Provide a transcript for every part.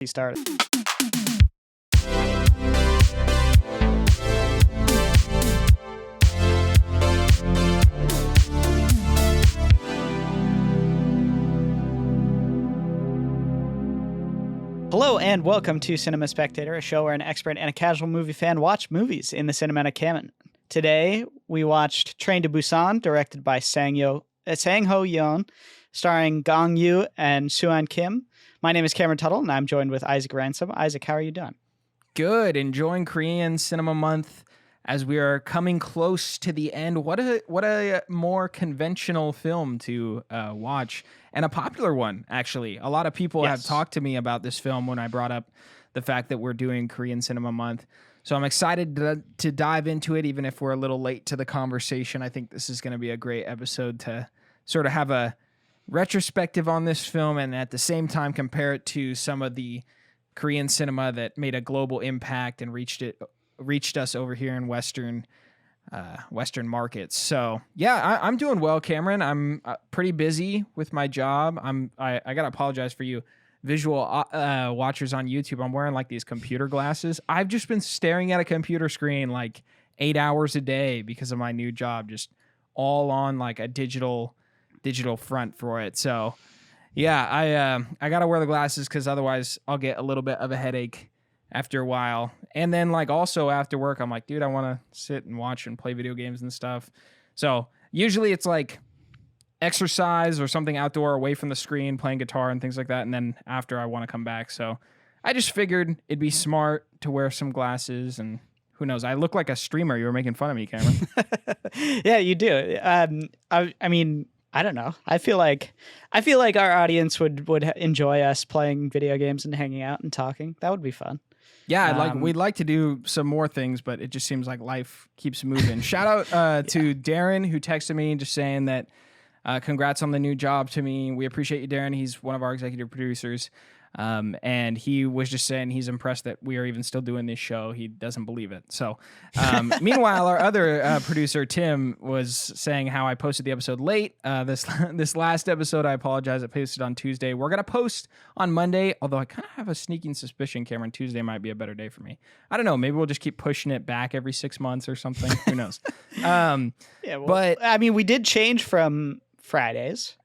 He started. Hello and welcome to Cinema Spectator, a show where an expert and a casual movie fan watch movies in the cinematic canon. Today, we watched Train to Busan, directed by Sang Ho Yeon, starring Gong Yoo and Suan Kim. My name is Cameron Tuttle, and I'm joined with Isaac Ransom. Isaac, how are you doing? Good. Enjoying Korean Cinema Month as we are coming close to the end. What a more conventional film to watch, and a popular one, actually. A lot of people have talked to me about this film when I brought up the fact that we're doing Korean Cinema Month. So I'm excited to dive into it, even if we're a little late to the conversation. I think this is going to be a great episode to sort of have a retrospective on this film and at the same time compare it to some of the Korean cinema that made a global impact and reached us over here in Western markets. So yeah, I'm doing well, Cameron. I'm pretty busy with my job. I gotta apologize for you visual watchers on YouTube. I'm wearing like these computer glasses. I've just been staring at a computer screen like 8 hours a day because of my new job, just all on like a digital front for it. So yeah, I gotta wear the glasses because otherwise I'll get a little bit of a headache after a while. And then like also after work, I'm like, dude, I want to sit and watch and play video games and stuff. So usually it's like exercise or something outdoor away from the screen, playing guitar and things like that. And then after I want to come back. So I just figured it'd be smart to wear some glasses, and who knows? I look like a streamer. You were making fun of me, Cameron. Yeah, you do. I mean, I don't know. I feel like our audience would enjoy us playing video games and hanging out and talking. That would be fun. Yeah, we'd like to do some more things, but it just seems like life keeps moving. Shout out to Darren, who texted me just saying that congrats on the new job to me. We appreciate you, Darren. He's one of our executive producers. And he was just saying he's impressed that we are even still doing this show. He doesn't believe it. So, meanwhile, our other producer, Tim, was saying how I posted the episode late. This last episode, I apologize. I posted on Tuesday. We're going to post on Monday, although I kind of have a sneaking suspicion, Cameron, Tuesday might be a better day for me. I don't know. Maybe we'll just keep pushing it back every 6 months or something. Who knows? But I mean, we did change from Fridays.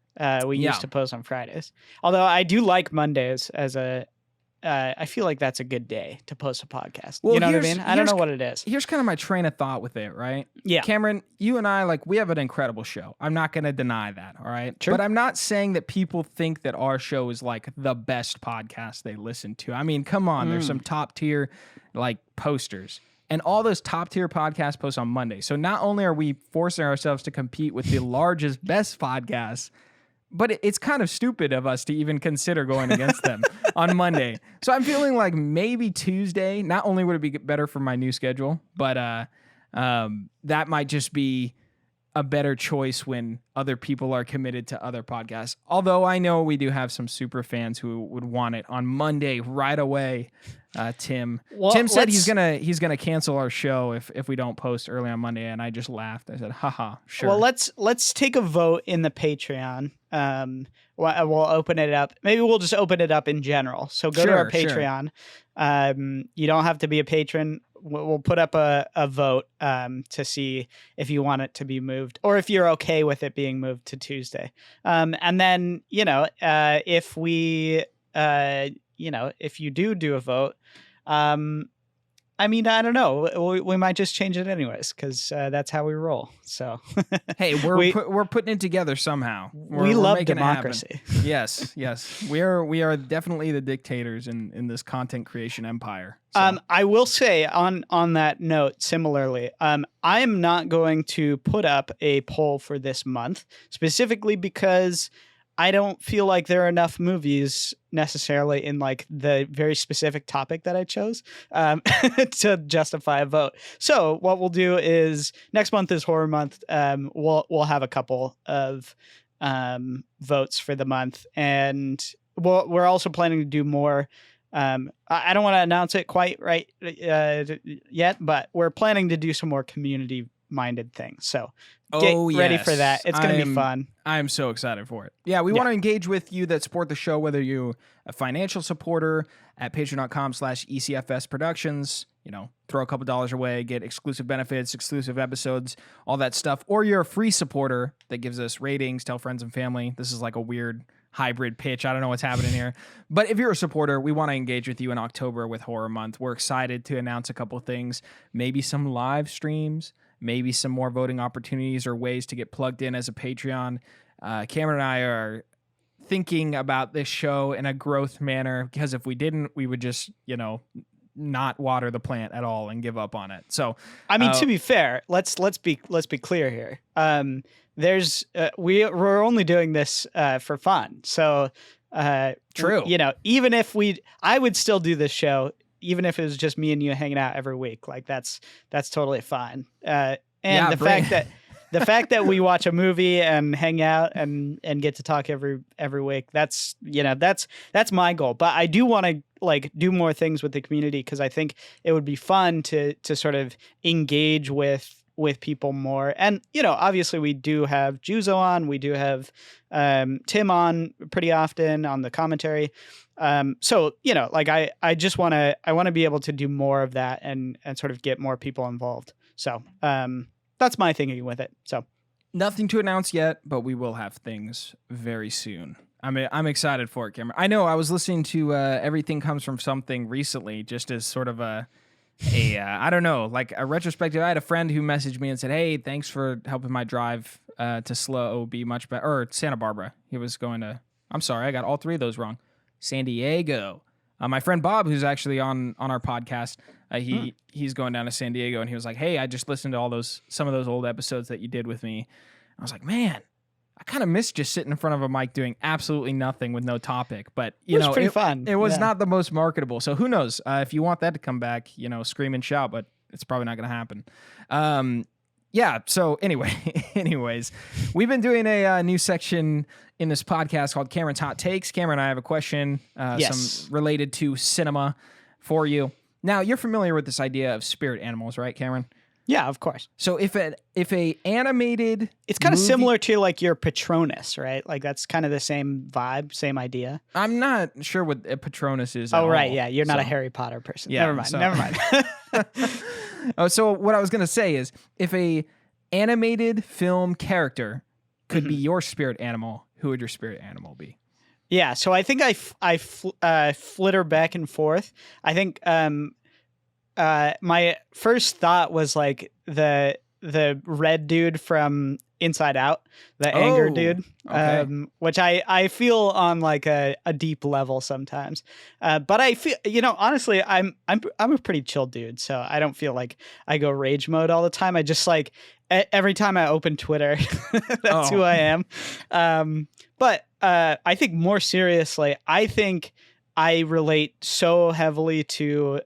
We used to post on Fridays. Although I do like Mondays as I feel like that's a good day to post a podcast. Well, you know what I mean? I don't know what it is. Here's kind of my train of thought with it, right? Yeah. Cameron, you and I, we have an incredible show. I'm not going to deny that, all right? Sure. But I'm not saying that people think that our show is like the best podcast they listen to. I mean, come on. There's some top tier posters. And all those top tier podcasts post on Monday. So not only are we forcing ourselves to compete with the largest, best podcasts, but it's kind of stupid of us to even consider going against them on Monday. So I'm feeling like maybe Tuesday, not only would it be better for my new schedule, but that might just be a better choice when other people are committed to other podcasts. Although I know we do have some super fans who would want it on Monday right away. Tim said he's gonna cancel our show if we don't post early on Monday, and I just laughed. I said, haha, sure. Well, let's take a vote in the Patreon. We'll open it up. Maybe we'll just open it up in general. So go to our Patreon. Sure. You don't have to be a patron. We'll put up a vote to see if you want it to be moved or if you're okay with it being moved to Tuesday. And then, if we, if you do a vote, I mean, I don't know. We might just change it anyways because that's how we roll. So, hey, we're putting it together somehow. We love democracy. Yes. We are definitely the dictators in this content creation empire. So. I will say on that note, similarly, I'm not going to put up a poll for this month specifically because I don't feel like there are enough movies necessarily in the very specific topic that I chose to justify a vote. So what we'll do is next month is horror month. We'll have a couple of votes for the month, and we're also planning to do more. I don't want to announce it quite right yet, but we're planning to do some more community-minded things. So ready for that. It's going to be fun. I'm so excited for it. Yeah, we want to engage with you that support the show, whether you're a financial supporter at patreon.com/ECFS Productions, throw a couple dollars away, get exclusive benefits, exclusive episodes, all that stuff, or you're a free supporter that gives us ratings, tell friends and family. This is like a weird hybrid pitch. I don't know what's happening here. But if you're a supporter, we want to engage with you in October with Horror Month. We're excited to announce a couple things, maybe some live streams, maybe some more voting opportunities or ways to get plugged in as a Patreon. Cameron and I are thinking about this show in a growth manner, because if we didn't, we would just, not water the plant at all and give up on it. So, I mean, to be fair, let's be clear here. We're only doing this for fun. So, true. Even if I would still do this show, even if it was just me and you hanging out every week. Like that's totally fine. The fact that we watch a movie and hang out and get to talk every week, that's my goal. But I do want to do more things with the community, because I think it would be fun to sort of engage with people more. And obviously we do have Juzo on, we do have Tim on pretty often on the commentary. So I just want to be able to do more of that and sort of get more people involved. So that's my thinking with it. So nothing to announce yet, but we will have things very soon. I'm excited for it, Cameron. I know I was listening to Everything Comes From Something recently, just as sort of I don't know, like a retrospective. I had a friend who messaged me and said, "Hey, thanks for helping my drive to SLO be much better." Or Santa Barbara. He was going to, I'm sorry, I got all three of those wrong. San Diego. My friend Bob, who's actually on our podcast, he's going down to San Diego, and he was like, "Hey, I just listened to some of those old episodes that you did with me." I was like, "Man, I kind of miss just sitting in front of a mic doing absolutely nothing with no topic." But it was pretty fun. It was not the most marketable. So who knows? If you want that to come back, scream and shout, but it's probably not going to happen. Yeah. So anyways, we've been doing a new section in this podcast called Cameron's Hot Takes. Cameron, I have a question, some related to cinema for you. Now, you're familiar with this idea of spirit animals, right, Cameron? Yeah, of course. So if a animated, it's kind of similar to like your Patronus, right? Like that's kind of the same vibe, same idea. I'm not sure what a Patronus is. Oh, right. Yeah. You're not a Harry Potter person. Yeah, never mind. So what I was going to say is, if a animated film character could be your spirit animal, who would your spirit animal be? Yeah. So I think I flitter back and forth. I think, my first thought was like the red dude from Inside Out, the anger dude, which I feel on like a deep level sometimes. But I feel, honestly, I'm a pretty chill dude, so I don't feel like I go rage mode all the time. I just like every time I open Twitter, that's who I am. But I think more seriously, I think I relate so heavily to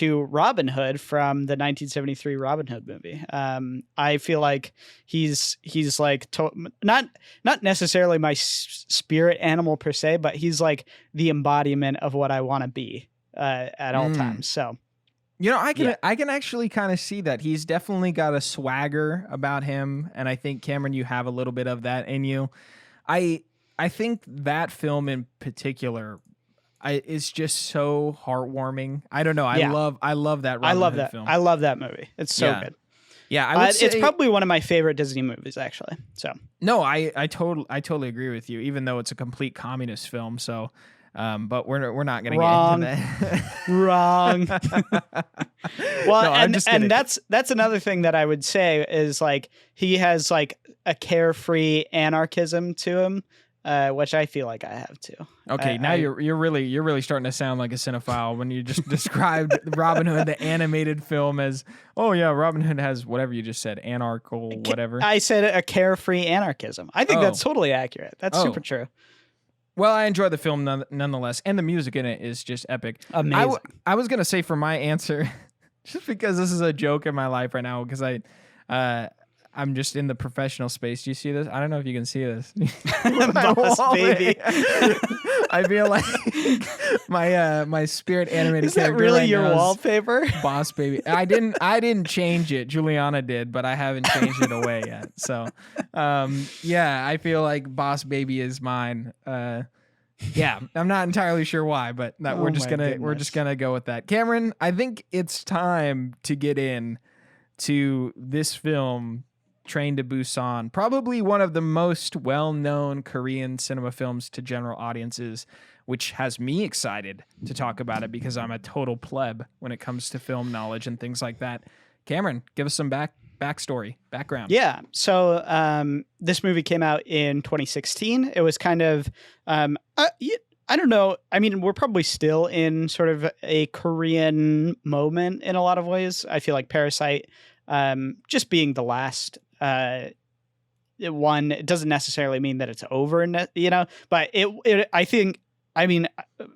Robin Hood from the 1973 Robin Hood movie. I feel like he's like not necessarily my spirit animal per se, but he's like the embodiment of what I want to be at all times. So, I can actually kind of see that. He's definitely got a swagger about him, and I think, Cameron, you have a little bit of that in you. I think that film in particular, it's just so heartwarming. I don't know. I love that Robin Hood film. I love that movie. It's so good. Yeah, I would say, it's probably one of my favorite Disney movies, actually. So no, I totally agree with you. Even though it's a complete communist film, so but we're not going to get into that. Wrong. Well, no, and that's another thing that I would say is like he has like a carefree anarchism to him. Which I feel like I have too. Okay, now you're really starting to sound like a cinephile when you just described Robin Hood, the animated film, as, oh yeah, Robin Hood has whatever you just said, anarchical, whatever. I said a carefree anarchism. I think that's totally accurate. That's super true. Well, I enjoy the film nonetheless, and the music in it is just epic. Amazing. I was gonna say for my answer, just because this is a joke in my life right now, because I'm just in the professional space. Do you see this? I don't know if you can see this. Boss baby. I feel like my spirit animated Is that character really right your now is wallpaper? Boss Baby. I didn't change it. Juliana did, but I haven't changed it away yet. So, yeah, I feel like Boss Baby is mine. Yeah, I'm not entirely sure why, but we're Oh just my gonna goodness. go with that. Cameron, I think it's time to get in to this film, Train to Busan, probably one of the most well-known Korean cinema films to general audiences, which has me excited to talk about it because I'm a total pleb when it comes to film knowledge and things like that. Cameron, give us some background. Yeah. So this movie came out in 2016. It was kind of, I don't know. I mean, we're probably still in sort of a Korean moment in a lot of ways. I feel like Parasite, just being the last one, it doesn't necessarily mean that it's over, but I think, I mean,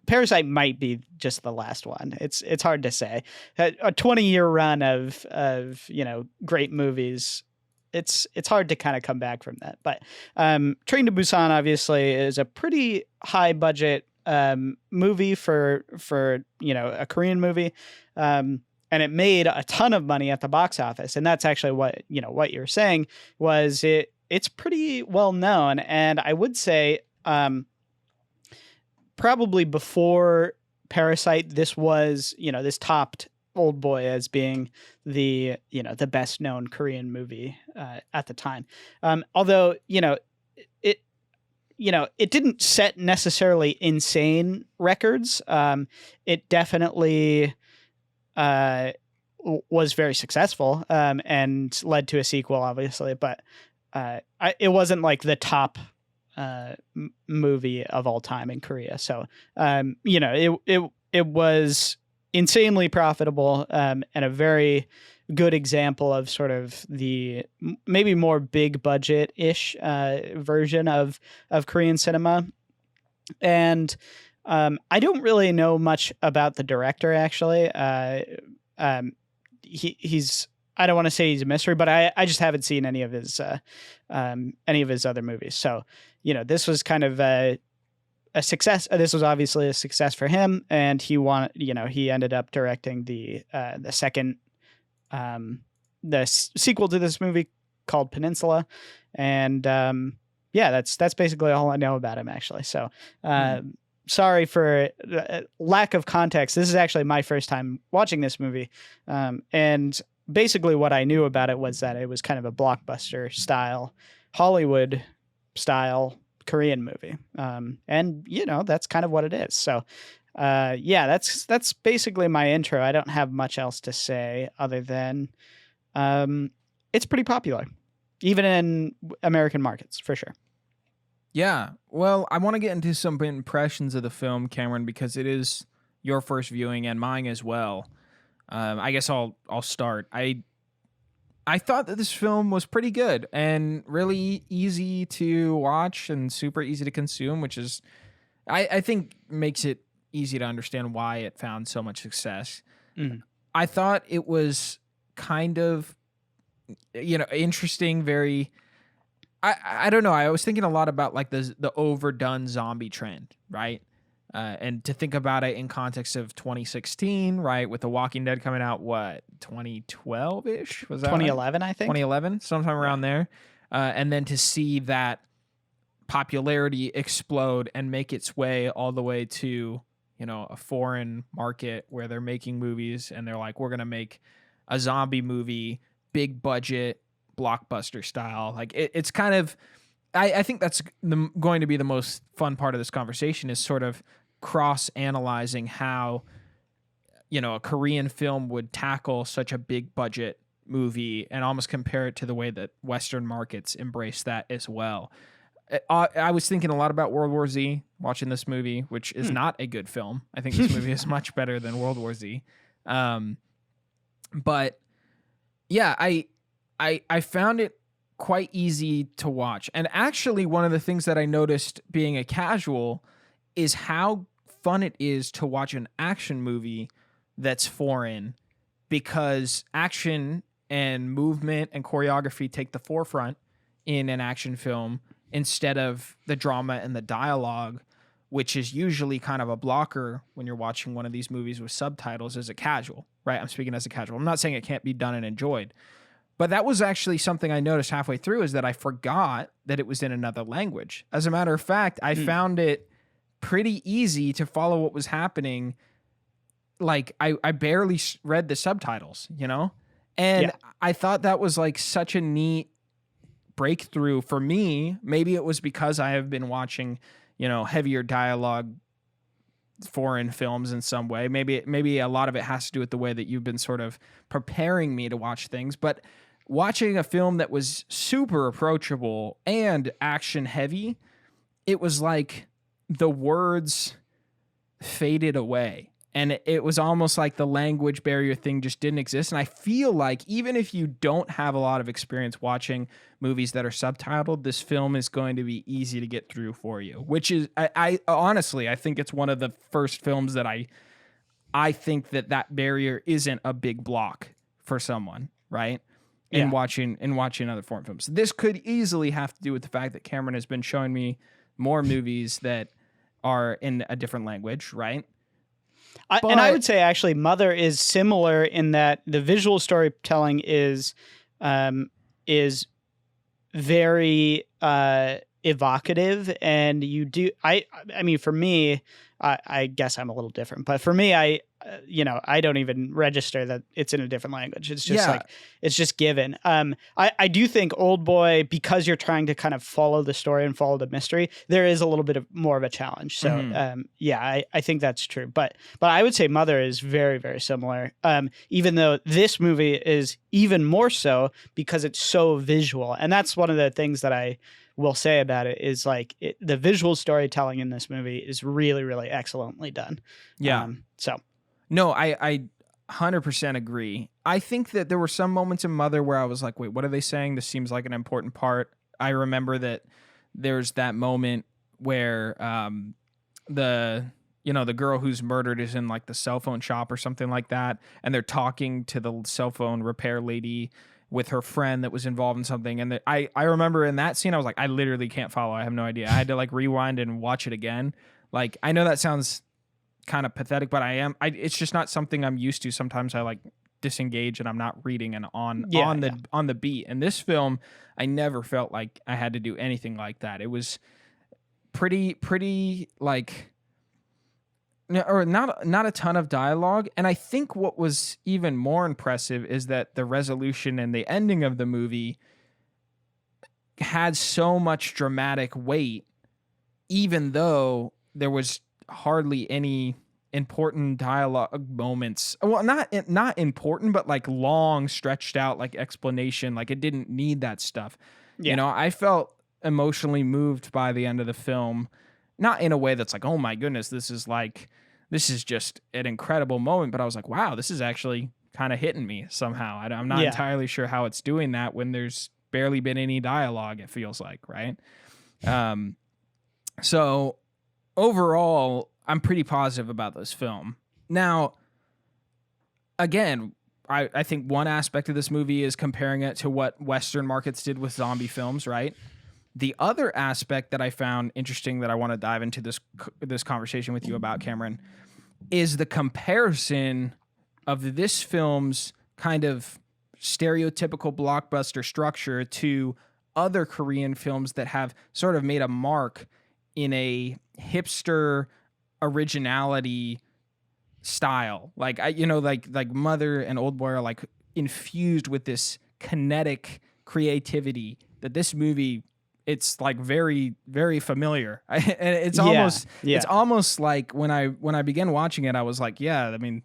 Parasite might be just the last one. It's hard to say. A 20-year run of great movies. It's hard to kind of come back from that. But Train to Busan obviously is a pretty high budget movie for a Korean movie. And it made a ton of money at the box office. And that's actually what you're saying was it's pretty well known. And I would say probably before Parasite, this was, this topped Old Boy as being the best known Korean movie at the time. Although, it didn't set necessarily insane records. It definitely was very successful and led to a sequel, obviously, but it wasn't like the top movie of all time in Korea. So, it was insanely profitable and a very good example of sort of the maybe more big budget ish version of Korean cinema. And I don't really know much about the director, actually. He's I don't want to say he's a mystery, but I just haven't seen any of his other movies. So, this was kind of a success. This was obviously a success for him, and he ended up directing the second sequel to this movie called Peninsula, and that's basically all I know about him, actually. So. Sorry for lack of context. This is actually my first time watching this movie. And basically what I knew about it was that it was kind of a blockbuster style, Hollywood style Korean movie. And that's kind of what it is. So, that's basically my intro. I don't have much else to say other than it's pretty popular, even in American markets, for sure. Yeah, well, I want to get into some impressions of the film, Cameron, because it is your first viewing and mine as well. I guess I'll start. I thought that this film was pretty good and really easy to watch and super easy to consume, which is, I think, makes it easy to understand why it found so much success. Mhm. I thought it was kind of, interesting, very. I don't know. I was thinking a lot about like the overdone zombie trend, right? And to think about it in context of 2016, right, with The Walking Dead coming out, what 2012 ish was that? 2011, right? I think. 2011, sometime around there, and then to see that popularity explode and make its way all the way to a foreign market where they're making movies and they're like, we're gonna make a zombie movie, big budget, blockbuster style. Like it's kind of, I think that's going to be the most fun part of this conversation is sort of cross-analyzing how, a Korean film would tackle such a big budget movie and almost compare it to the way that Western markets embrace that as well. I was thinking a lot about World War Z watching this movie, which is not a good film. I think this movie is much better than World War Z. But yeah, I found it quite easy to watch. And actually, one of the things that I noticed being a casual is how fun it is to watch an action movie that's foreign, because action and movement and choreography take the forefront in an action film instead of the drama and the dialogue, which is usually kind of a blocker when you're watching one of these movies with subtitles as a casual, right? I'm speaking as a casual. I'm not saying it can't be done and enjoyed, but that was actually something I noticed halfway through, is that I forgot that it was in another language. As a matter of fact, I found it pretty easy to follow what was happening. Like I barely read the subtitles, you know? And I thought that was like such a neat breakthrough for me. Maybe it was because I have been watching, you know, heavier dialogue foreign films in some way. Maybe a lot of it has to do with the way that you've been sort of preparing me to watch things, but watching a film that was super approachable and action heavy, it was like the words faded away. And it was almost like the language barrier thing just didn't exist. And I feel like even if you don't have a lot of experience watching movies that are subtitled, this film is going to be easy to get through for you, which is, I honestly, I think it's one of the first films that I think that barrier isn't a big block for someone, right? In watching other foreign films. This could easily have to do with the fact that Cameron has been showing me more movies that are in a different language, right? And I would say actually Mother is similar in that the visual storytelling is very evocative, and you do I mean for me I guess I'm a little different, but for me I don't even register that it's in a different language. It's just like it's just given. I do think Old Boy, because you're trying to kind of follow the story and follow the mystery, there is a little bit of more of a challenge. So I think that's true. But I would say Mother is very, very similar. Even though this movie is even more so because it's so visual, and that's one of the things that I will say about it is like the visual storytelling in this movie is really, really excellently done. No, I 100% agree. I think that there were some moments in Mother where I was like, wait, what are they saying? This seems like an important part. I remember that there's that moment where the girl who's murdered is in like the cell phone shop or something like that, and they're talking to the cell phone repair lady with her friend that was involved in something. And I remember in that scene, I was like, I literally can't follow. I have no idea. I had to like rewind and watch it again. Like, I know that sounds kind of pathetic, but it's just not something I'm used to. Sometimes I like disengage and I'm not reading and on the beat. And this film, I never felt like I had to do anything like that. It was pretty like, or not a ton of dialogue. And I think what was even more impressive is that the resolution and the ending of the movie had so much dramatic weight, even though there was hardly any important dialogue moments. Well, not important, but like long stretched out like explanation. Like it didn't need that stuff. You know, I felt emotionally moved by the end of the film, not in a way that's like, oh my goodness, this is just an incredible moment. But I was like, wow, this is actually kind of hitting me somehow. I'm not entirely sure how it's doing that when there's barely been any dialogue, it feels like, right? So overall, I'm pretty positive about this film. Now, again, I think one aspect of this movie is comparing it to what Western markets did with zombie films, right? The other aspect that I found interesting that I want to dive into this conversation with you about, Cameron, is the comparison of this film's kind of stereotypical blockbuster structure to other Korean films that have sort of made a mark in a hipster originality style. Like like Mother and Old Boy are like infused with this kinetic creativity that this movie, it's like very, very familiar. And it's almost like when I began watching it, I was like, yeah, I mean,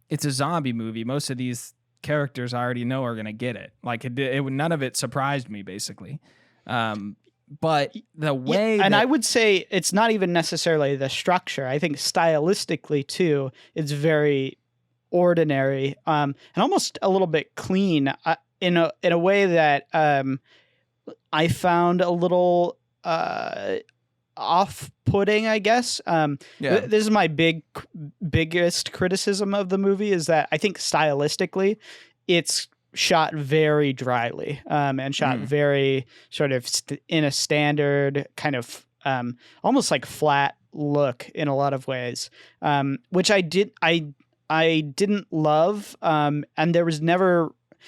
it's a zombie movie. Most of these characters I already know are going to get it. Like none of it surprised me basically. But the way and I would say it's not even necessarily the structure. I think stylistically too, it's very ordinary, and almost a little bit clean, in a way that I found a little off-putting, I guess. This is my biggest criticism of the movie, is that I think stylistically it's shot very dryly, and shot very sort of in a standard kind of almost like flat look in a lot of ways, which I didn't love. And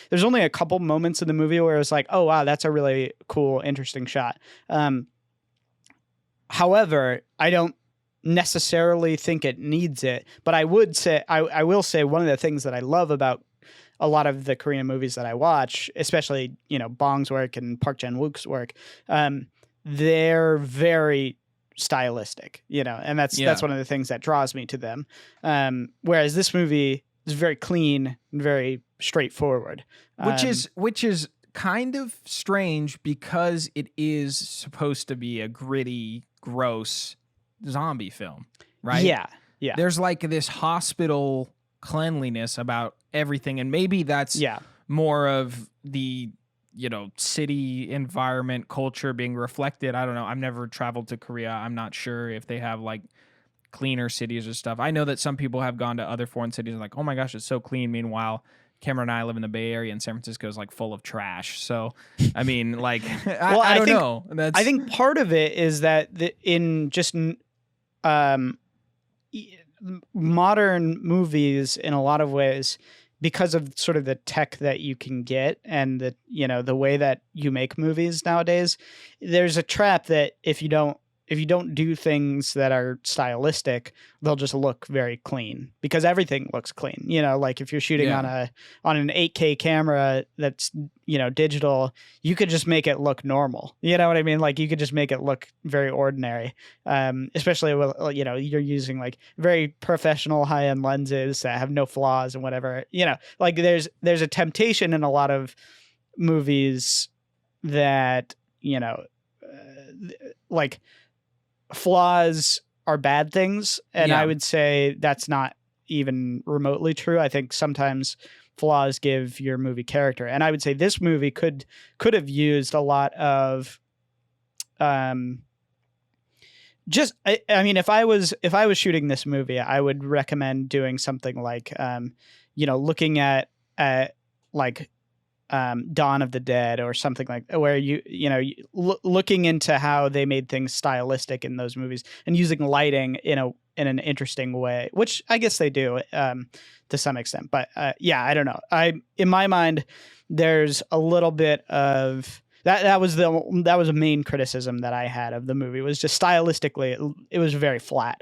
there's only a couple moments in the movie where it was like, oh wow, that's a really cool, interesting shot. However, I don't necessarily think it needs it, but I will say one of the things that I love about a lot of the Korean movies that I watch, especially, Bong's work and Park Chan-wook's work, they're very stylistic, and that's one of the things that draws me to them. Whereas this movie is very clean and very straightforward, which is kind of strange because it is supposed to be a gritty, gross zombie film, right? Yeah. There's like this hospital cleanliness about everything, and maybe that's more of the city environment culture being reflected. I don't know. I've never traveled to Korea. I'm not sure if they have like cleaner cities or stuff. I know that some people have gone to other foreign cities and like, oh my gosh, it's so clean. Meanwhile, Cameron and I live in the Bay Area, and San Francisco is like full of trash. So, I mean, like, I don't know. I think part of it is that in just modern movies, in a lot of ways, because of sort of the tech that you can get and the way that you make movies nowadays, there's a trap that if you don't do things that are stylistic, they'll just look very clean because everything looks clean. Like if you're shooting on an 8K camera that's, digital, you could just make it look normal. You know what I mean? Like you could just make it look very ordinary. Especially with, you're using like very professional high-end lenses that have no flaws and whatever, like there's a temptation in a lot of movies that, like flaws are bad things, and I would say that's not even remotely true. I think sometimes flaws give your movie character, and I would say this movie could have used a lot of just I mean, if I was shooting this movie, I would recommend doing something like looking at like Dawn of the Dead or something like where looking into how they made things stylistic in those movies and using lighting in an interesting way, which I guess they do to some extent. But I don't know. In my mind, there's a little bit of that was a main criticism that I had of the movie, was just stylistically it was very flat,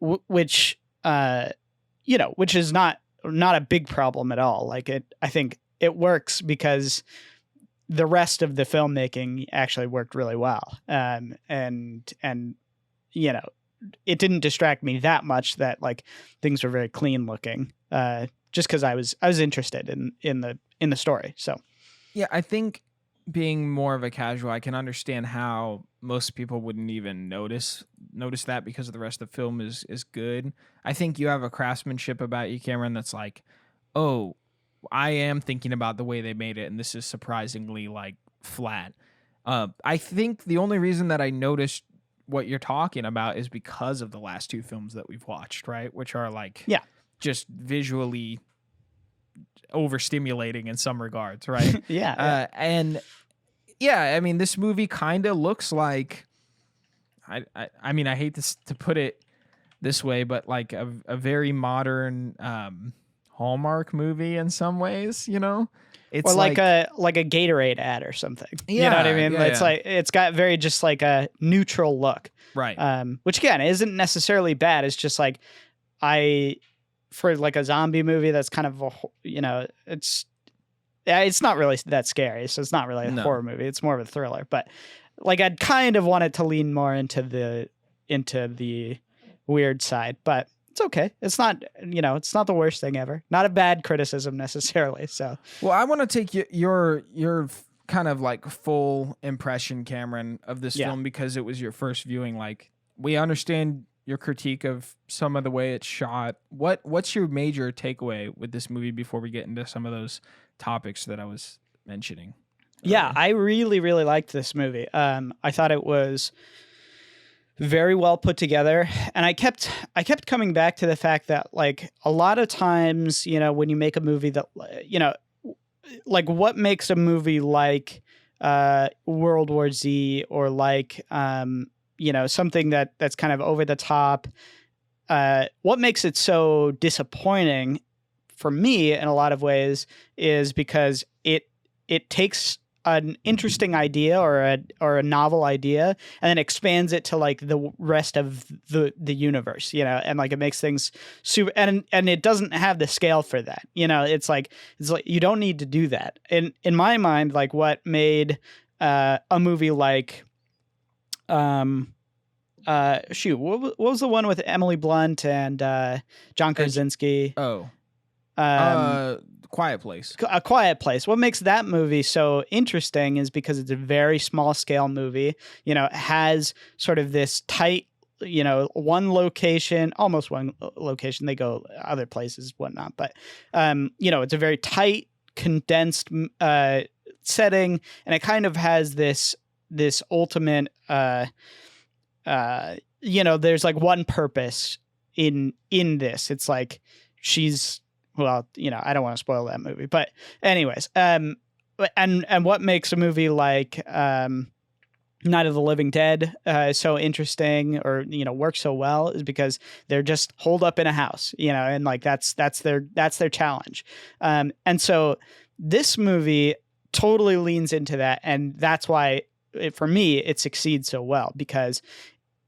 which is not a big problem at all. Like I think it works because the rest of the filmmaking actually worked really well. And it didn't distract me that much that like things were very clean looking, just cause I was interested in the story. So, yeah, I think being more of a casual, I can understand how most people wouldn't even notice that because the rest of the film is good. I think you have a craftsmanship about you, Cameron, that's like, oh, I am thinking about the way they made it, and this is surprisingly like flat. I think the only reason that I noticed what you're talking about is because of the last two films that we've watched, right? Which are like, just visually overstimulating in some regards, right? And I mean, this movie kind of looks like, I mean, I hate to put it this way, but like a very modern Hallmark movie in some ways, it's or like a Gatorade ad or something. You know what I mean? It's like it's got very just like a neutral look, right? Which again isn't necessarily bad. It's just like for like a zombie movie that's kind of it's not really that scary, so it's not really a horror movie. It's more of a thriller. But like I'd kind of want it to lean more into the weird side, but it's okay. It's not, it's not the worst thing ever. Not a bad criticism necessarily. So, well, I want to take your kind of like full impression, Cameron, of this film because it was your first viewing. Like, we understand your critique of some of the way it's shot. What's your major takeaway with this movie before we get into some of those topics that I was mentioning? Yeah, I really, really liked this movie. I thought it was very well put together, and I kept coming back to the fact that like a lot of times, when you make a movie that like what makes a movie like World War Z or like something that's kind of over the top. What makes it so disappointing for me in a lot of ways is because it takes an interesting idea or a novel idea and then expands it to like the rest of the universe, and like it makes things super, and it doesn't have the scale for that. It's like you don't need to do that. In my mind, like what made a movie like what was the one with Emily Blunt and John Krasinski? Quiet Place. A Quiet Place. What makes that movie so interesting is because it's a very small scale movie. It has sort of this tight, one location, almost one location. They go other places, whatnot. But, it's a very tight, condensed setting. And it kind of has this ultimate, there's like one purpose in this. It's like well, I don't want to spoil that movie, but anyways, and what makes a movie like Night of the Living Dead so interesting, or works so well, is because they're just holed up in a house, and like that's their challenge, and so this movie totally leans into that, and that's why for me it succeeds so well. Because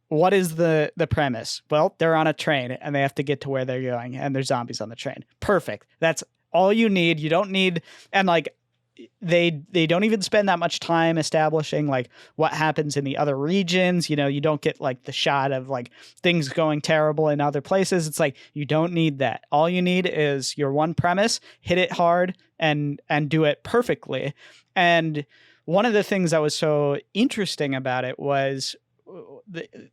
what is the premise? Well, they're on a train and they have to get to where they're going, and there's zombies on the train. Perfect. That's all you need. You don't need, and like they don't even spend that much time establishing like what happens in the other regions. You don't get like the shot of like things going terrible in other places. It's like you don't need that. All you need is your one premise, hit it hard and do it perfectly. And one of the things that was so interesting about it was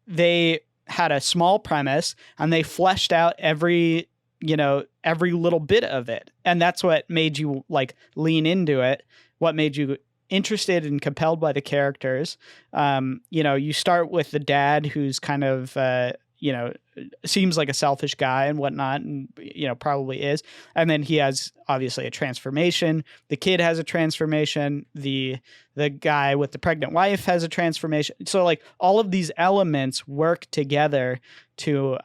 they had a small premise and they fleshed out every little bit of it. And that's what made you like lean into it. What made you interested and compelled by the characters. You start with the dad, who's kind of, seems like a selfish guy and whatnot, and, probably is. And then he has obviously a transformation. The kid has a transformation. The guy with the pregnant wife has a transformation. So like all of these elements work together to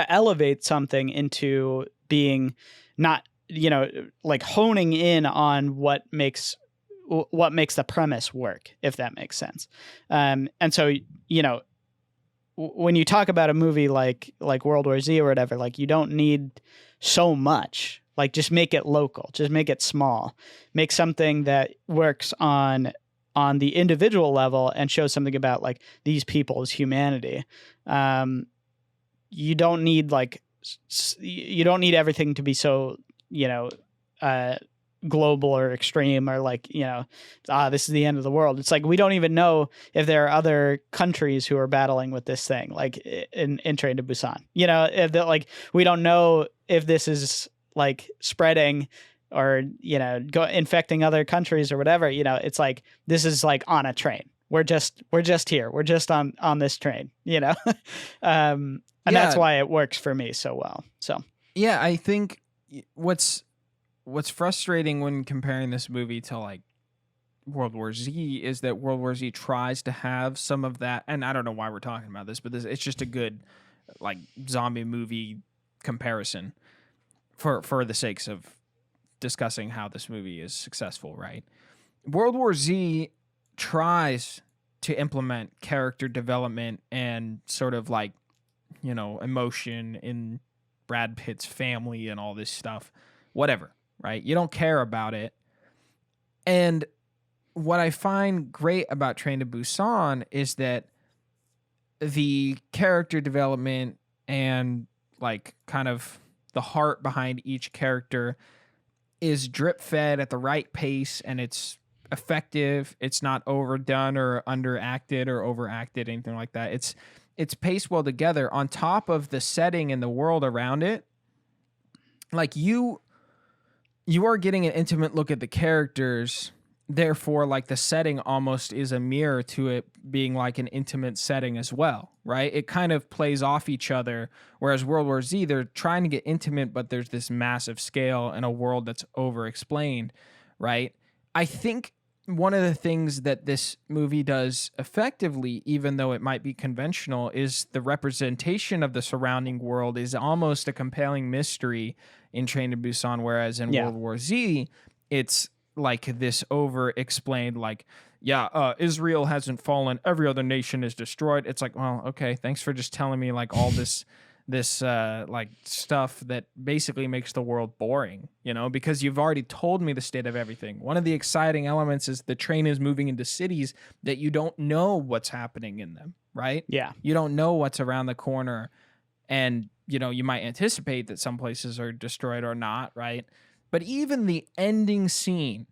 elevate something into being not, like honing in on what makes the premise work, if that makes sense. And so, when you talk about a movie like World War Z or whatever, like you don't need so much. Like just make it local, just make it small, make something that works on the individual level and show something about like these people's humanity. You don't need everything to be so, global or extreme, or like, this is the end of the world. It's like we don't even know if there are other countries who are battling with this thing, like in Train to Busan. Like we don't know if this is like spreading or infecting other countries or whatever. It's like this is like on a train. We're just here. We're just on this train. And that's why it works for me so well. So yeah, I think what's frustrating when comparing this movie to like World War Z is that World War Z tries to have some of that, and I don't know why we're talking about this, but it's just a good like zombie movie comparison for the sakes of discussing how this movie is successful, right? World War Z tries to implement character development and sort of like, emotion in Brad Pitt's family and all this stuff, whatever. Right? You don't care about it. And what I find great about Train to Busan is that the character development and like kind of the heart behind each character is drip fed at the right pace, and it's effective. It's not overdone or underacted or overacted, anything like that. It's paced well together on top of the setting and the world around it. Like you are getting an intimate look at the characters. Therefore, like the setting almost is a mirror to it being like an intimate setting as well, right? It kind of plays off each other. Whereas World War Z, they're trying to get intimate, but there's this massive scale and a world that's over-explained, right? I think one of the things that this movie does effectively, even though it might be conventional, is the representation of the surrounding world is almost a compelling mystery in Train to Busan, whereas in Yeah. World War Z, it's like this over explained, like, Israel hasn't fallen, every other nation is destroyed. It's like, well, okay, thanks for just telling me like all this like stuff that basically makes the world boring, because you've already told me the state of everything. One of the exciting elements is the train is moving into cities that you don't know what's happening in them, right? Yeah. You don't know what's around the corner, and you might anticipate that some places are destroyed or not, right? But even the ending scene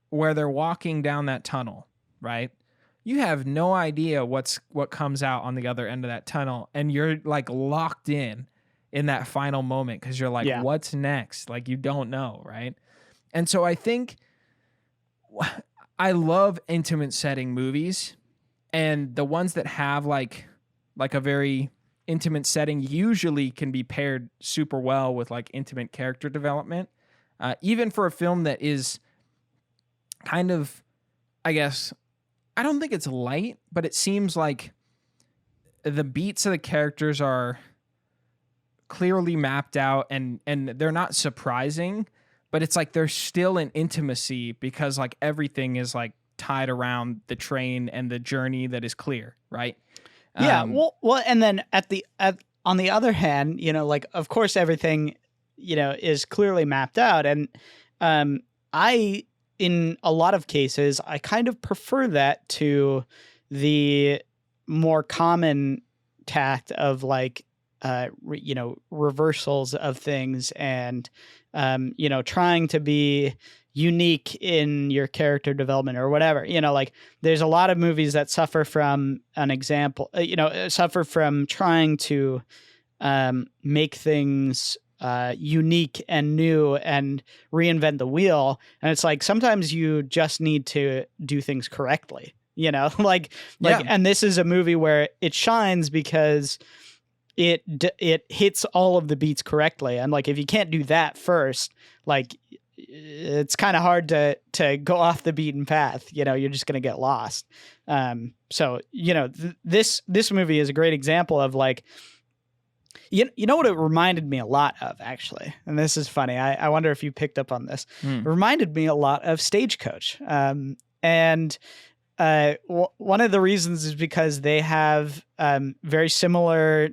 where they're walking down that tunnel, right? You have no idea what comes out on the other end of that tunnel, and you're like locked in that final moment because you're like, Yeah. what's next? Like, you don't know, right? And so I think I love intimate setting movies, and the ones that have like a very intimate setting usually can be paired super well with like intimate character development, even for a film that is kind of, I guess, I don't think it's light, but it seems like the beats of the characters are clearly mapped out, and they're not surprising, but it's like there's still an intimacy because like everything is like tied around the train and the journey that is clear, right? Yeah. Well, and then on the other hand, like of course everything, is clearly mapped out, and I in a lot of cases I kind of prefer that to the more common tact of like reversals of things and trying to be unique in your character development or whatever. Like there's a lot of movies that suffer from suffer from trying to make things unique and new and reinvent the wheel. And it's like sometimes you just need to do things correctly, and this is a movie where it shines because it hits all of the beats correctly. And like if you can't do that first, like it's kind of hard to go off the beaten path. You're just going to get lost. So this movie is a great example of like, you know what it reminded me a lot of, actually, and this is funny. I wonder if you picked up on this. It reminded me a lot of Stagecoach. And one of the reasons is because they have very similar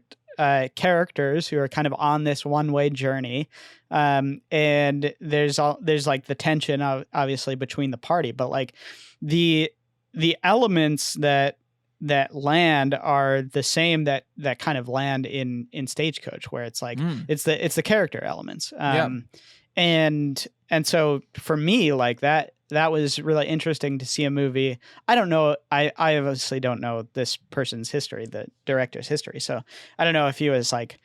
characters who are kind of on this one-way journey. And there's like the tension obviously between the party, but like the elements that land are the same that kind of land in Stagecoach, where it's like it's the character elements. And so for me, like that was really interesting to see a movie. I don't know. I obviously don't know this person's history, the director's history. So I don't know if he was like,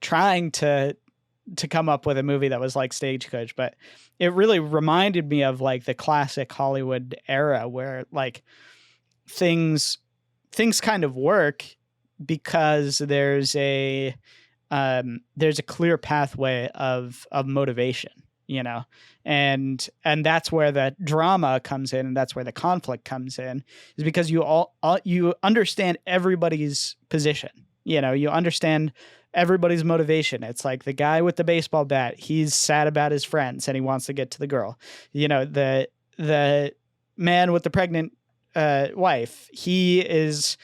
trying to come up with a movie that was like Stagecoach, but it really reminded me of like the classic Hollywood era where like things kind of work because there's a clear pathway of motivation, and that's where the drama comes in, and that's where the conflict comes in, is because you understand everybody's position. You understand everybody's motivation. It's like the guy with the baseball bat, he's sad about his friends and he wants to get to the girl. The man with the pregnant wife, he is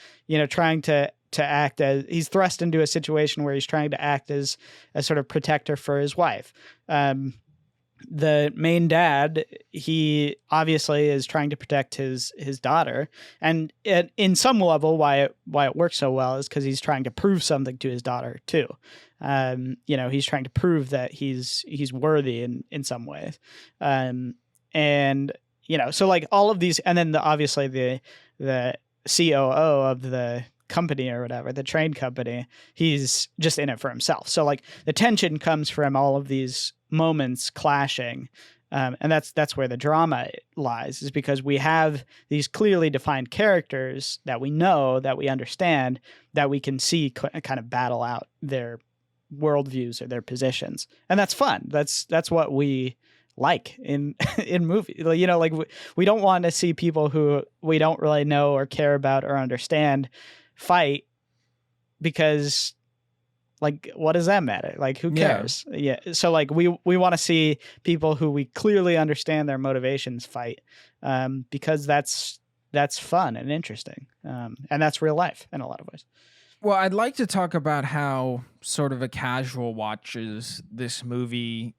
trying to act as, he's thrust into a situation where he's trying to act as a sort of protector for his wife. The main dad, he obviously is trying to protect his daughter, and in some level why it works so well is because he's trying to prove something to his daughter too. He's trying to prove that he's worthy in some ways. So like all of these, and then obviously the COO of the company or whatever, the train company, he's just in it for himself. So like the tension comes from all of these moments clashing. And that's where the drama lies, is because we have these clearly defined characters that we know, that we understand, that we can see kind of battle out their worldviews or their positions. And that's fun. That's what we like in in movie. You know, like we don't want to see people who we don't really know or care about or understand fight, because like what does that matter? Like who cares? Yeah. So like we want to see people who we clearly understand their motivations fight, because that's fun and interesting, and that's real life in a lot of ways. Well, I'd like to talk about how sort of a casual watches this movie,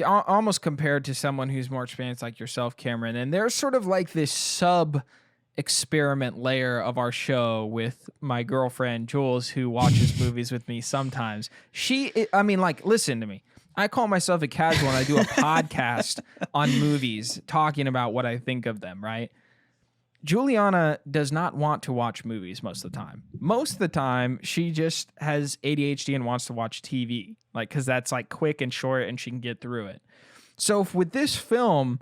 almost compared to someone who's more experienced like yourself, Cameron. And there's sort of like this sub experiment layer of our show with my girlfriend, Jules, who watches movies with me sometimes. Listen to me. I call myself a casual and I do a podcast on movies talking about what I think of them, right? Juliana does not want to watch movies most of the time. Most of the time, she just has ADHD and wants to watch TV, like, because that's like quick and short and she can get through it. So with this film,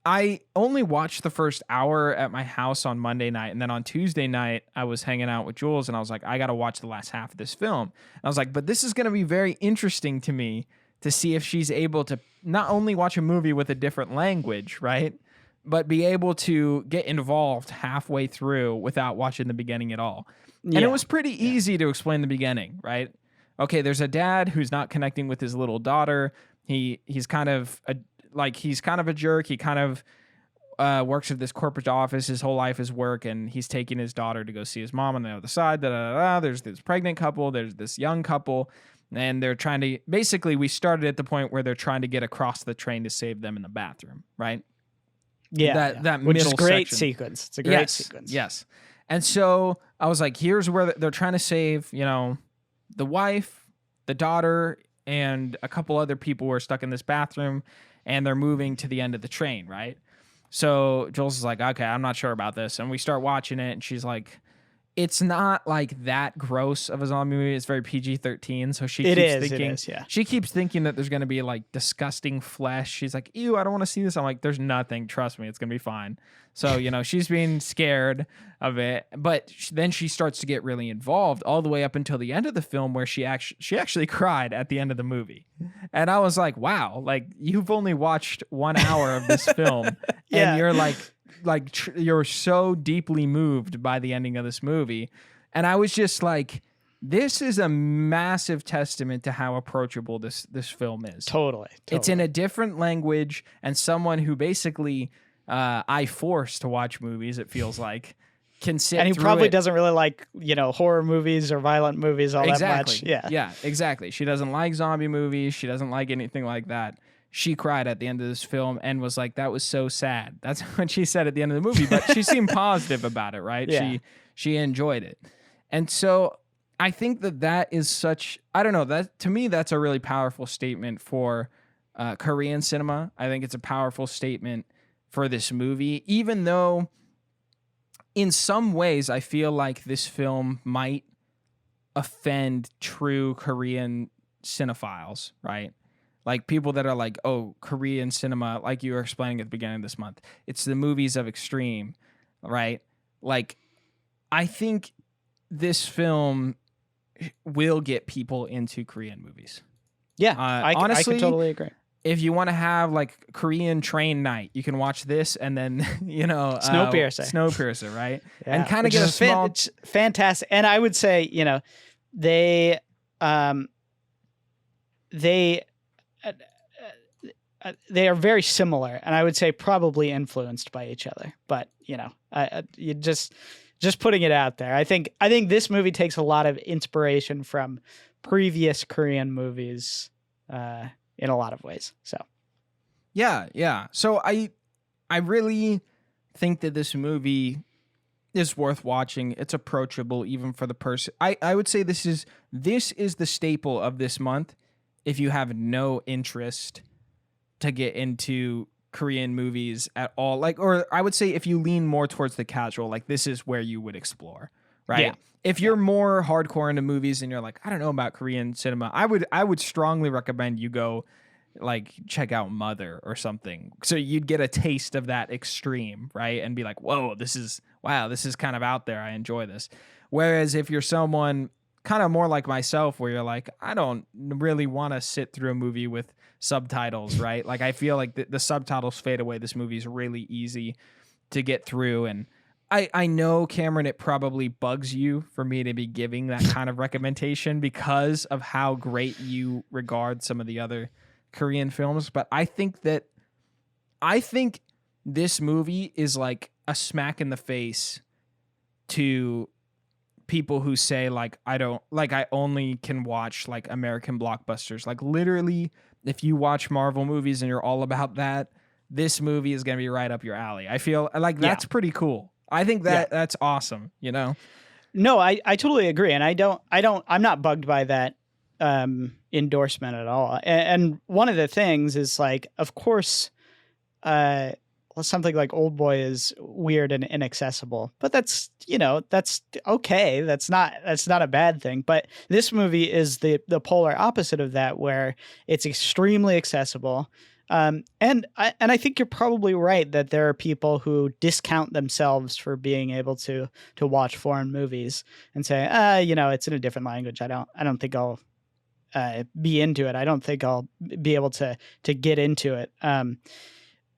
I only watched the first hour at my house on Monday night. And then on Tuesday night, I was hanging out with Jules and I was like, I got to watch the last half of this film. And I was like, but this is going to be very interesting to me to see if she's able to not only watch a movie with a different language, right? But be able to get involved halfway through without watching the beginning at all. And it was pretty easy to explain the beginning, right? Okay, there's a dad who's not connecting with his little daughter. He's kind of a jerk. He kind of works at this corporate office. His whole life is work, and he's taking his daughter to go see his mom on the other side. There's this pregnant couple. There's this young couple. And they're trying to, basically, we started at the point where they're trying to get across the train to save them in the bathroom, right? That which middle is a great section. sequence. It's a great sequence. Yes. And so I was like, here's where they're trying to save, the wife, the daughter, and a couple other people who are stuck in this bathroom, and they're moving to the end of the train, right? So Jules is like, okay, I'm not sure about this. And we start watching it, and she's like, it's not like that gross of a zombie movie. It's very PG-13. So she keeps thinking that there's going to be like disgusting flesh. She's like, ew, I don't want to see this. I'm like, there's nothing. Trust me, it's going to be fine. So, she's being scared of it. But then she starts to get really involved all the way up until the end of the film, where she actually cried at the end of the movie. And I was like, wow, like you've only watched 1 hour of this film and you're you're so deeply moved by the ending of this movie. And I was just like, this is a massive testament to how approachable this film is. Totally. It's in a different language, and someone who basically I force to watch movies, it feels like, can sit and he through probably it. doesn't really like, horror movies or violent movies all that much. Yeah, exactly. She doesn't like zombie movies. She doesn't like anything like that. She cried at the end of this film and was like, that was so sad. That's what she said at the end of the movie, but she seemed positive about it, right? Yeah. She enjoyed it. And so I think that is such, I don't know, that to me, that's a really powerful statement for Korean cinema. I think it's a powerful statement for this movie, even though in some ways I feel like this film might offend true Korean cinephiles, right? Like people that are like, oh, Korean cinema, like you were explaining at the beginning of this month, it's the movies of extreme, right? Like, I think this film will get people into Korean movies. Yeah, honestly, I can totally agree. If you want to have like Korean train night, you can watch this and then, Snowpiercer, right? Yeah. And kind of get a small... It's fantastic. And I would say, they are very similar, and I would say probably influenced by each other. But you just putting it out there. I think this movie takes a lot of inspiration from previous Korean movies in a lot of ways. So yeah. So I really think that this movie is worth watching. It's approachable even for the person. I would say this is the staple of this month. If you have no interest to get into Korean movies at all, or I would say if you lean more towards the casual, like this is where you would explore, right? Yeah. If you're more hardcore into movies and you're like, I don't know about Korean cinema, I would strongly recommend you go like check out Mother or something. So you'd get a taste of that extreme, right? And be like, whoa, this is kind of out there. I enjoy this. Whereas if you're someone kind of more like myself, where you're like, I don't really want to sit through a movie with subtitles, right? Like, I feel like the subtitles fade away. This movie is really easy to get through. And I know, Cameron, it probably bugs you for me to be giving that kind of recommendation because of how great you regard some of the other Korean films. But I think this movie is like a smack in the face to people who say like, I only can watch like American blockbusters. Like, literally, if you watch Marvel movies and you're all about that, this movie is going to be right up your alley. I feel like that's pretty cool. I think that's awesome, you know? No, I totally agree. And I'm not bugged by that endorsement at all. And one of the things is like, of course, something like Old Boy is weird and inaccessible, but that's okay. That's not a bad thing. But this movie is the polar opposite of that, where it's extremely accessible. And I think you're probably right that there are people who discount themselves for being able to watch foreign movies and say, it's in a different language. I don't think I'll be into it. I don't think I'll be able to get into it.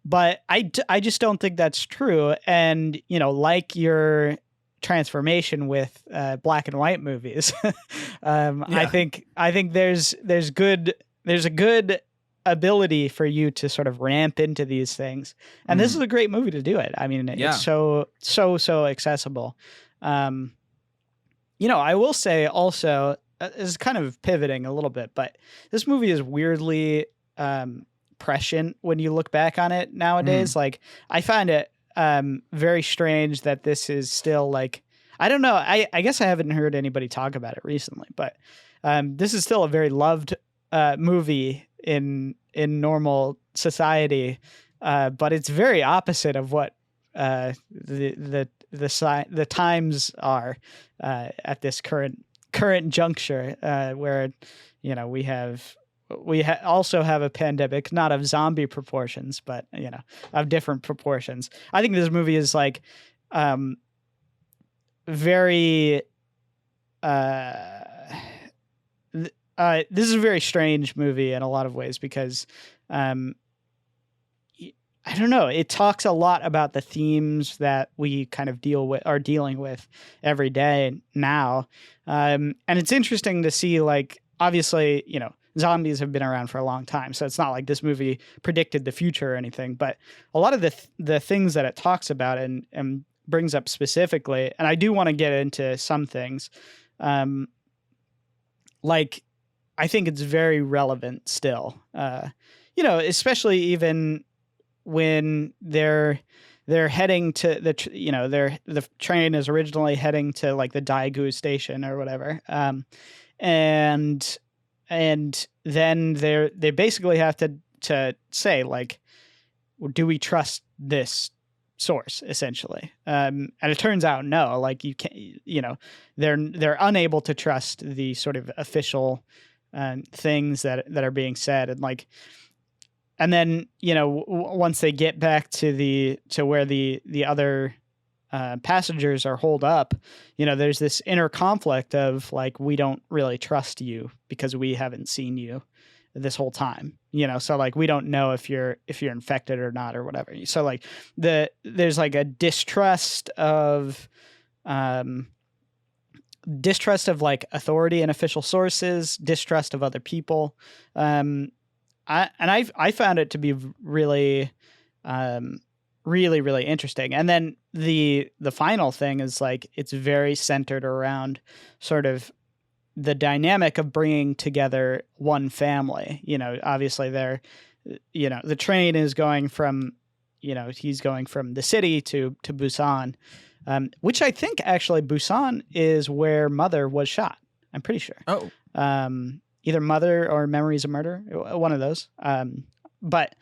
But I just don't think that's true. And, like your transformation with black and white movies, I think there's a good ability for you to sort of ramp into these things. And this is a great movie to do it. I mean, it's so accessible. I will say also, is kind of pivoting a little bit, but this movie is weirdly prescient when you look back on it nowadays. Like, I find it very strange that this is still like, I don't know. I guess I haven't heard anybody talk about it recently, but this is still a very loved movie in normal society, but it's very opposite of what the times are at this current juncture, where we also have a pandemic, not of zombie proportions, but of different proportions. I think this movie is like very this is a very strange movie in a lot of ways because I don't know. It talks a lot about the themes that we kind of are dealing with every day now. And it's interesting to see, like, obviously, zombies have been around for a long time. So it's not like this movie predicted the future or anything, but a lot of the things that it talks about and brings up specifically, and I do want to get into some things, like, I think it's very relevant still, especially even when they're heading to the train is originally heading to like the Daegu station or whatever. And then they basically have to say, like, do we trust this source, essentially? And it turns out no, like, you can't, they're unable to trust the sort of official things that are being said, and like, and then once they get back to where the other passengers are holed up, there's this inner conflict of like, we don't really trust you because we haven't seen you this whole time, so like, we don't know if you're infected or not or whatever. So like, there's like a distrust of like authority and official sources, distrust of other people. I found it to be really, really, really interesting. And then the final thing is like, it's very centered around sort of the dynamic of bringing together one family. Obviously the train is going from, he's going from the city to Busan, which I think actually Busan is where Mother was shot. I'm pretty sure. Oh. Either Mother or Memories of Murder, one of those. But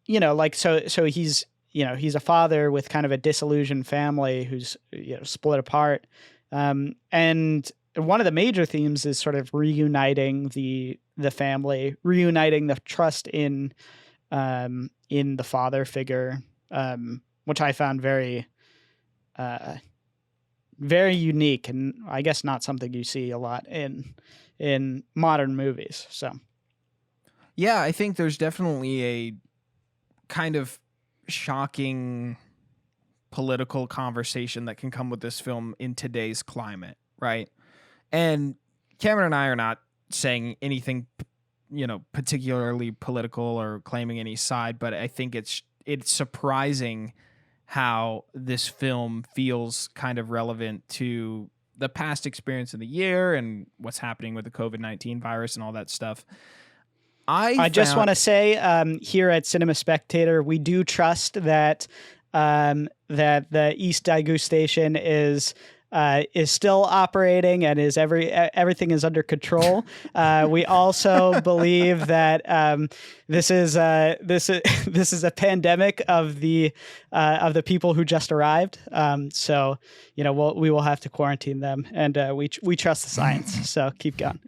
like, so he's a father with kind of a disillusioned family who's split apart. And one of the major themes is sort of reuniting the family, reuniting the trust in the father figure, which I found very very unique, and I guess not something you see a lot in modern movies. So Yeah, I think there's definitely a kind of shocking political conversation that can come with this film in today's climate, right? And Cameron and I are not saying anything, particularly political or claiming any side, but I think it's surprising how this film feels kind of relevant to the past experience of the year and what's happening with the COVID-19 virus and all that stuff. I just want to say here at Cinema Spectator, we do trust that that the East Daegu station is still operating and everything is under control. We also believe that this is a pandemic of the people who just arrived. So we will have to quarantine them, and we trust the science. So keep going.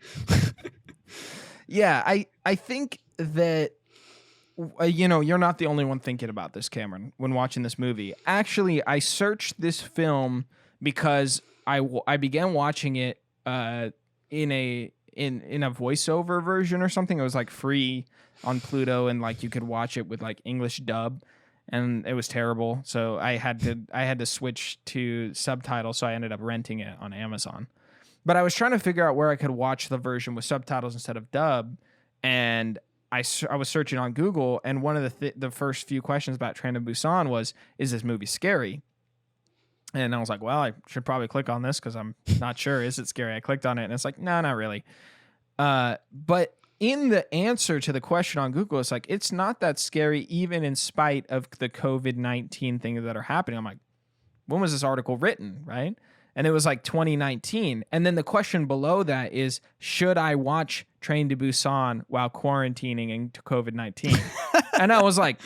Yeah, I think that you're not the only one thinking about this, Cameron, when watching this movie. Actually, I searched this film because I began watching it in a voiceover version or something. It was like free on Pluto, and like you could watch it with like English dub, and it was terrible. So I had to switch to subtitles. So I ended up renting it on Amazon. But I was trying to figure out where I could watch the version with subtitles instead of dub, and I was searching on Google, and one of the first few questions about Train to Busan was, "Is this movie scary?" And I was like, "Well, I should probably click on this because I'm not sure. Is it scary?" I clicked on it, and it's like, "No, not really." But in the answer to the question on Google, it's like, it's not that scary, even in spite of the COVID-19 things that are happening. I'm like, when was this article written, right? And it was like 2019. And then the question below that is, should I watch Train to Busan while quarantining into COVID-19? And I was like,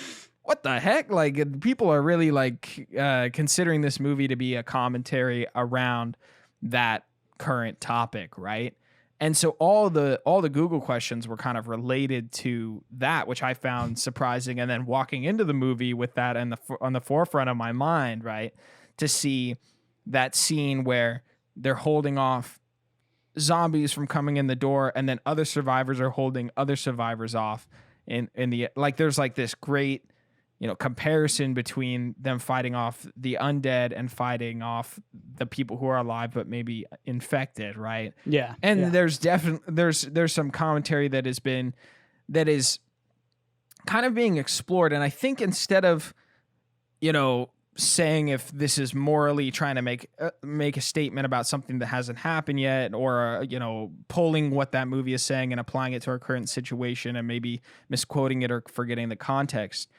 what the heck? Like, people are really like considering this movie to be a commentary around that current topic, right? And so all the Google questions were kind of related to that, which I found surprising. And then walking into the movie with that on the forefront of my mind, right, to see that scene where they're holding off zombies from coming in the door, and then other survivors are holding other survivors off in the, like, there's like this great, comparison between them fighting off the undead and fighting off the people who are alive but maybe infected, right? Yeah. And yeah. there's definitely there's some commentary that is kind of being explored, and I think instead of saying if this is morally trying to make a statement about something that hasn't happened yet, or pulling what that movie is saying and applying it to our current situation and maybe misquoting it or forgetting the context,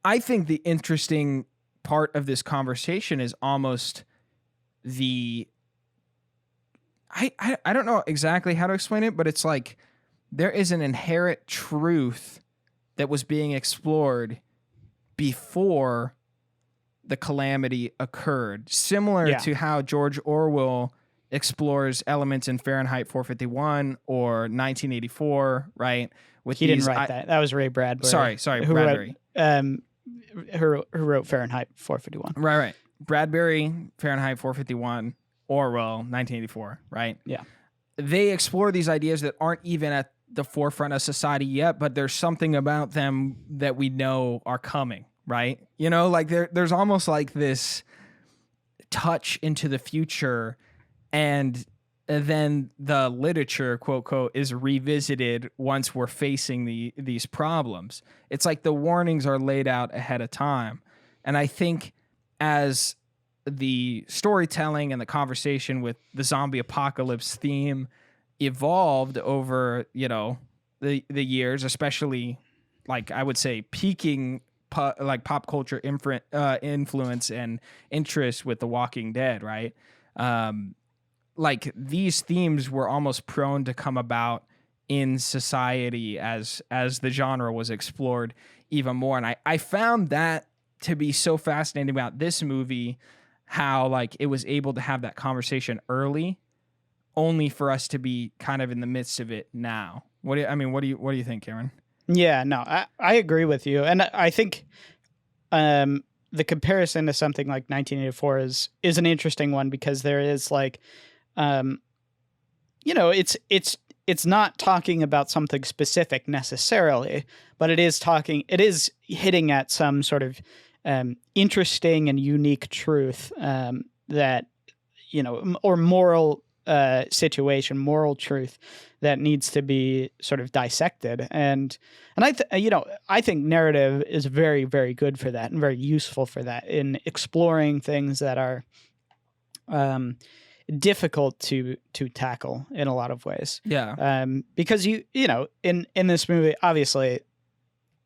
I think the interesting part of this conversation is almost I don't know exactly how to explain it, but it's like there is an inherent truth that was being explored before the calamity occurred, similar to how George Orwell explores elements in Fahrenheit 451 or 1984, right? He didn't write that. That was Ray Bradbury. Sorry, Bradbury. Who wrote Fahrenheit 451. Right. Bradbury, Fahrenheit 451, Orwell, 1984, right? Yeah. They explore these ideas that aren't even at the forefront of society yet, but there's something about them that we know are coming, right? Like there's almost like this touch into the future, and then the literature, quote, quote, is revisited once we're facing these problems. It's like the warnings are laid out ahead of time. And I think as the storytelling and the conversation with the zombie apocalypse theme evolved over, the years, especially, like, I would say peaking pop culture influence and interest with The Walking Dead, right? Like, these themes were almost prone to come about in society as the genre was explored even more. And I found that to be so fascinating about this movie, how like it was able to have that conversation early, only for us to be kind of in the midst of it now. What do you think, Cameron? Yeah, no, I agree with you. And I think the comparison to something like 1984 is an interesting one, because there is like, it's not talking about something specific necessarily, but it is hitting at some sort of interesting and unique truth, that, or moral situation, moral truth that needs to be sort of dissected. And I think narrative is very, very good for that and very useful for that in exploring things that are difficult to tackle in a lot of ways. Yeah. Because in this movie, obviously,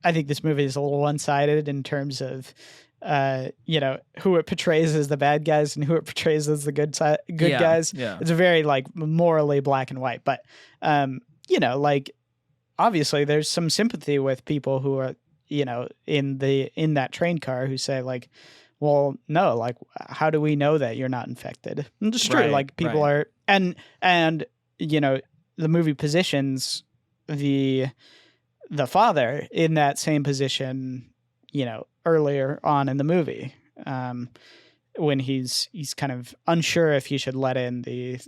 I think this movie is a little one-sided in terms of who it portrays as the bad guys and who it portrays as the good guys. Yeah. It's very like morally black and white, but like obviously there's some sympathy with people who are, in that train car who say like, well, no, like, how do we know that you're not infected? And it's true. Right, like people are, and the movie positions the father in that same position, earlier on in the movie, when he's kind of unsure if he should let in the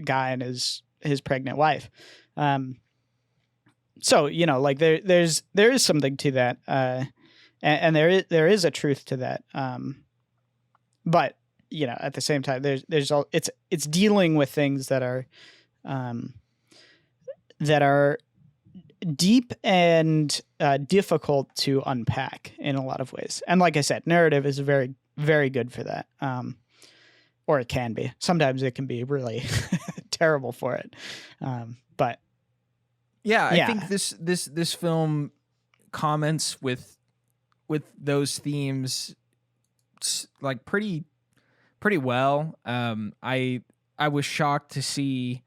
guy and his pregnant wife. So like there is something to that, and there is a truth to that. But at the same time, it's dealing with things that are deep and difficult to unpack in a lot of ways. And like I said, narrative is very, very good for that. Or it can be. Sometimes it can be really terrible for it. But I think this film comments with those themes like pretty well. I was shocked to see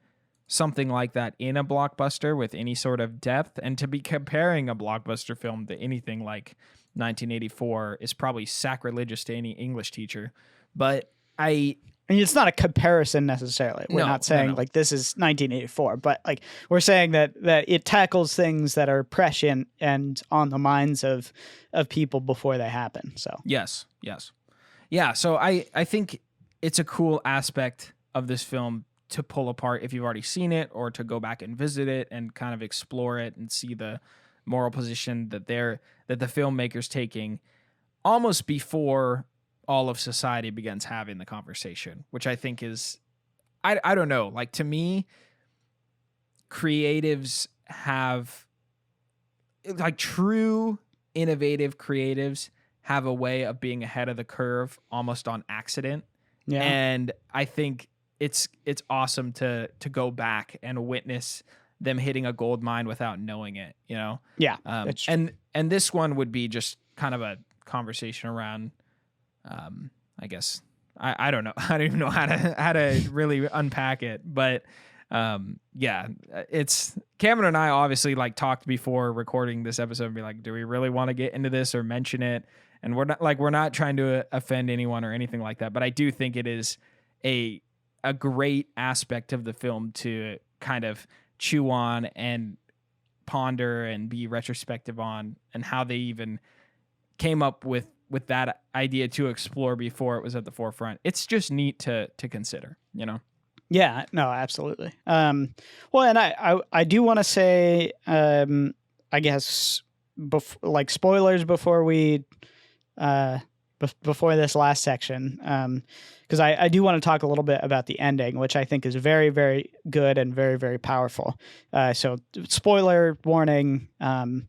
something like that in a blockbuster with any sort of depth, and to be comparing a blockbuster film to anything like 1984 is probably sacrilegious to any English teacher. But I mean, it's not a comparison necessarily. We're not saying like this is 1984, but like we're saying that it tackles things that are prescient and on the minds of people before they happen. So yes. Yeah, so I think it's a cool aspect of this film to pull apart if you've already seen it, or to go back and visit it and kind of explore it and see the moral position that the filmmaker's taking almost before all of society begins having the conversation, which I think is, I don't know, like to me, creatives have, like true innovative creatives have a way of being ahead of the curve almost on accident. Yeah. And I think it's awesome to go back and witness them hitting a gold mine without knowing it, Yeah. And this one would be just kind of a conversation around, I guess, I don't know. I don't even know how to really unpack it, but it's Cameron and I obviously like talked before recording this episode and be like, do we really want to get into this or mention it? And we're not trying to offend anyone or anything like that, but I do think it is a great aspect of the film to kind of chew on and ponder and be retrospective on, and how they even came up with that idea to explore before it was at the forefront. It's just neat to consider, Yeah, no, absolutely. Well, and I do want to say, I guess, like spoilers before we, before this last section, because I do want to talk a little bit about the ending, which I think is very, very good and very, very powerful. So spoiler warning, the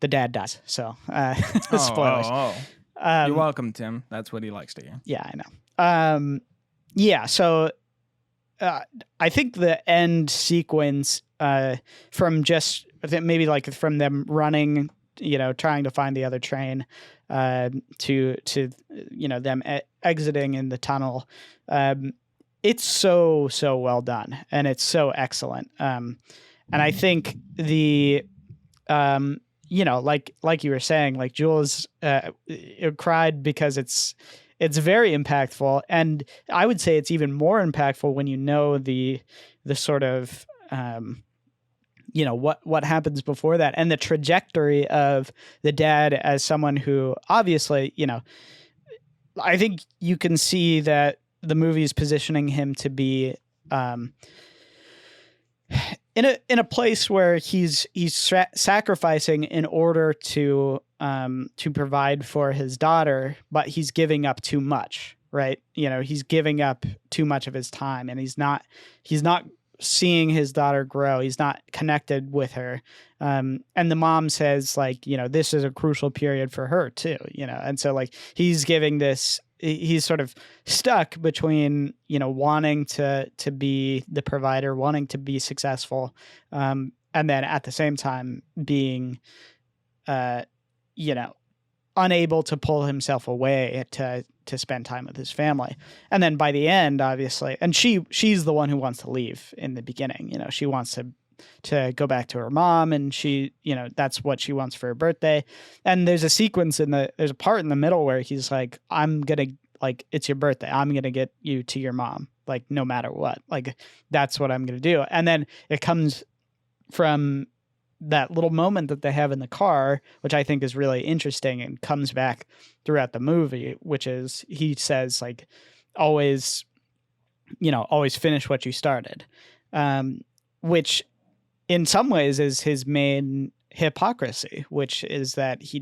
dad dies. So spoilers. You're welcome, Tim. That's what he likes to hear. Yeah, I know. Yeah, so I think the end sequence, from just maybe like from them running, trying to find the other train, to them exiting in the tunnel, it's so well done, and it's so excellent. And I think the like you were saying, like Jules cried because it's very impactful, and I would say it's even more impactful when you know the sort of what happens before that, and the trajectory of the dad as someone who obviously, I think you can see that the movie is positioning him to be in a place where he's sacrificing in order to provide for his daughter, but he's giving up too much, right? He's giving up too much of his time, and he's not seeing his daughter grow. He's not connected with her. And the mom says, like, this is a crucial period for her too, and so like he's sort of stuck between, wanting to be the provider, wanting to be successful. And then at the same time being, unable to pull himself away to spend time with his family. And then by the end, obviously, and she's the one who wants to leave in the beginning. She wants to go back to her mom, and she, that's what she wants for her birthday. And there's a part in the middle where he's like, it's your birthday, I'm gonna get you to your mom, like, no matter what, like, that's what I'm gonna do. And then it comes from that little moment that they have in the car, which I think is really interesting and comes back throughout the movie, which is, he says, like, always finish what you started, which in some ways is his main hypocrisy, which is that he's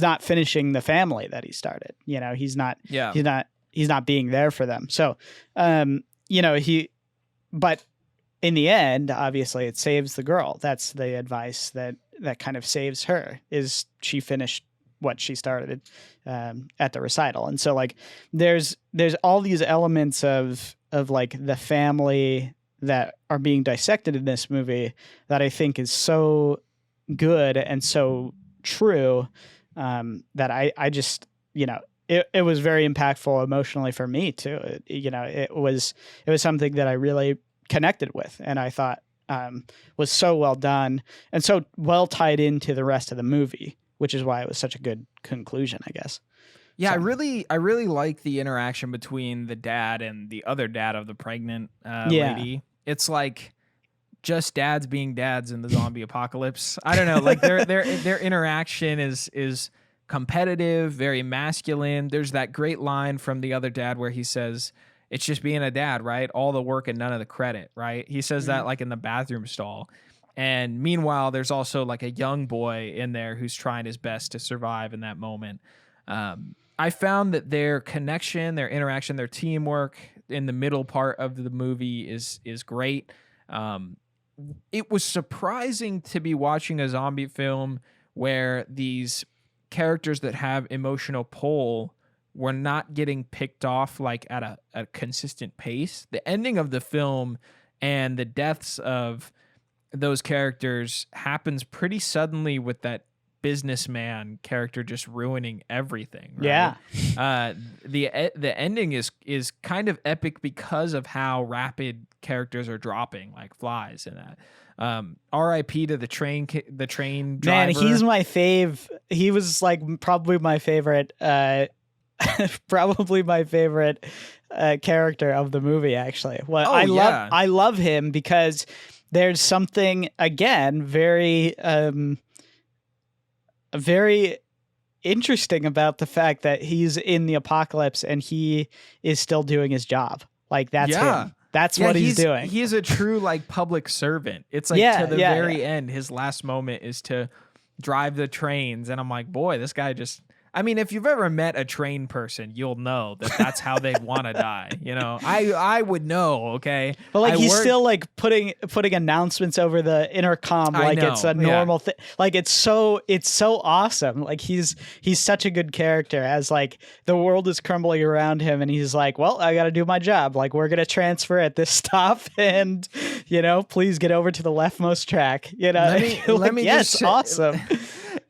not finishing the family that he started. He's not being there for them. So, but in the end, obviously, it saves the girl. That's the advice that kind of saves her, is she finished what she started at the recital. And so, like, there's all these elements of like the family that are being dissected in this movie that I think is so good and so true, that I just, it was very impactful emotionally for me too. It was something that I really connected with, and I thought was so well done and so well tied into the rest of the movie, which is why it was such a good conclusion, I guess. Yeah, So, I really like the interaction between the dad and the other dad of the pregnant lady. It's like just dads being dads in the zombie apocalypse. I don't know, like their interaction is competitive, very masculine. There's that great line from the other dad where he says, "It's just being a dad, right? All the work and none of the credit," right? He says that like in the bathroom stall. And meanwhile, there's also like a young boy in there who's trying his best to survive in that moment. I found that their connection, their interaction, their teamwork in the middle part of the movie is great. It was surprising to be watching a zombie film where these characters that have emotional pull were not getting picked off like at a consistent pace. The ending of the film and the deaths of those characters happens pretty suddenly, with that businessman character just ruining everything, right? Yeah. The ending is kind of epic because of how rapid characters are dropping like flies in that. R.I.P. to the train driver. Man, he's my fave. He was like probably my favorite character of the movie, actually. Well, I love him because there's something, again, very interesting about the fact that he's in the apocalypse and he is still doing his job. Like, that's him. That's what he's doing. He's a true like public servant. It's like to the very end, his last moment is to drive the trains. And I'm like, boy, this guy just, I mean, if you've ever met a train person, you'll know that that's how they want to die. I would know. Okay. But like, he's still like putting announcements over the intercom. Like it's a normal thing. Like it's so awesome. Like he's such a good character, as like the world is crumbling around him. And he's like, well, I got to do my job. Like, we're going to transfer at this stop and, please get over to the leftmost track. Let me yes, awesome.